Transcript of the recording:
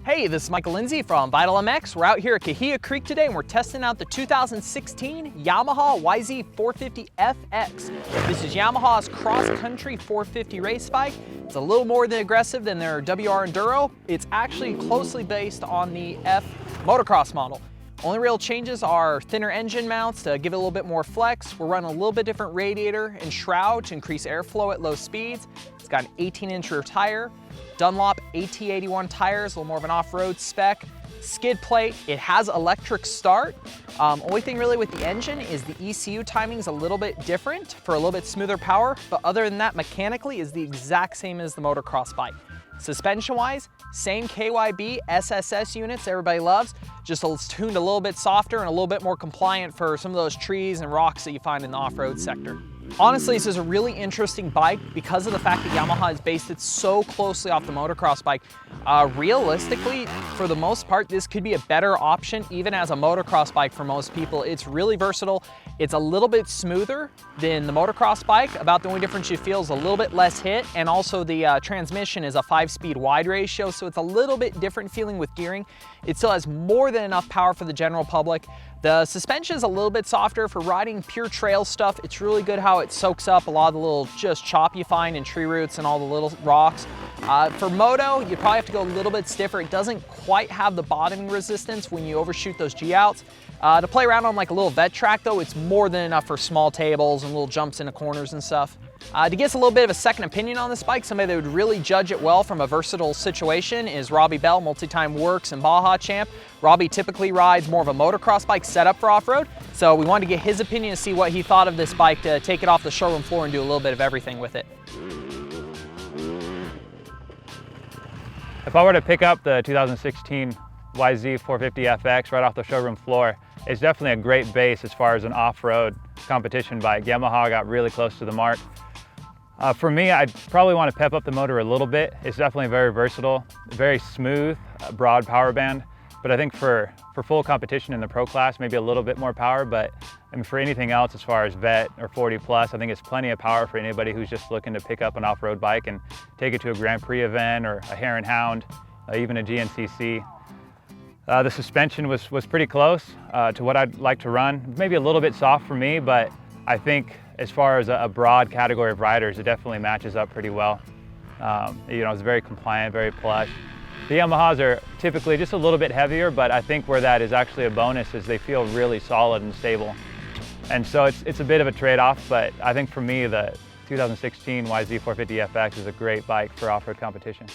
Hey, this is Michael Lindsay from Vital MX. We're out here at Kahia Creek today and we're testing out the 2016 Yamaha YZ450FX. This is Yamaha's cross-country 450 race bike. It's a little more than aggressive than their WR Enduro. It's actually closely based on the F motocross model. Only real changes are thinner engine mounts to give it a little bit more flex. We're running a little bit different radiator and shroud to increase airflow at low speeds. It's got an 18-inch rear tire. Dunlop AT81 tires, a little more of an off-road spec. Skid plate, it has electric start. Only thing really with the engine is the ECU timing is a little bit different for a little bit smoother power, but other than that, mechanically is the exact same as the motocross bike. Suspension-wise, same KYB SSS units everybody loves, just tuned a little bit softer and a little bit more compliant for some of those trees and rocks that you find in the off-road sector. Honestly, this is a really interesting bike because of the fact that Yamaha has based it so closely off the motocross bike. Realistically, for the most part, this could be a better option even as a motocross bike for most people. It's really versatile. It's a little bit smoother than the motocross bike. About the only difference you feel is a little bit less hit, and also the transmission is a 5-speed wide ratio, so it's a little bit different feeling with gearing. It still has more than enough power for the general public. The suspension is a little bit softer for riding pure trail stuff. It's really good how it soaks up a lot of the little just chop you find in tree roots and all the little rocks. For moto, you probably have to go a little bit stiffer. It doesn't quite have the bottoming resistance when you overshoot those G-outs. To play around on like a little vet track though, it's more than enough for small tables and little jumps into corners and stuff. To give us a little bit of a second opinion on this bike, somebody that would really judge it well from a versatile situation is Robbie Bell, multi-time Works and Baja champ. Robbie typically rides more of a motocross bike set up for off-road, so we wanted to get his opinion to see what he thought of this bike to take it off the showroom floor and do a little bit of everything with it. If I were to pick up the 2016 YZ450FX right off the showroom floor, it's definitely a great base as far as an off-road competition bike. Yamaha got really close to the mark. For me, I'd probably want to pep up the motor a little bit. It's definitely very versatile, very smooth, broad power band. But I think for full competition in the pro class, maybe a little bit more power. But I mean, for anything else as far as vet or 40 plus, I think it's plenty of power for anybody who's just looking to pick up an off-road bike and take it to a Grand Prix event or a Hare and Hound, even a GNCC. The suspension was pretty close to what I'd like to run. Maybe a little bit soft for me, but I think as far as a broad category of riders, it definitely matches up pretty well. It's very compliant, very plush. The Yamahas are typically just a little bit heavier, but I think where that is actually a bonus is they feel really solid and stable. And so it's a bit of a trade-off, but I think for me, the 2016 YZ450FX is a great bike for off-road competition.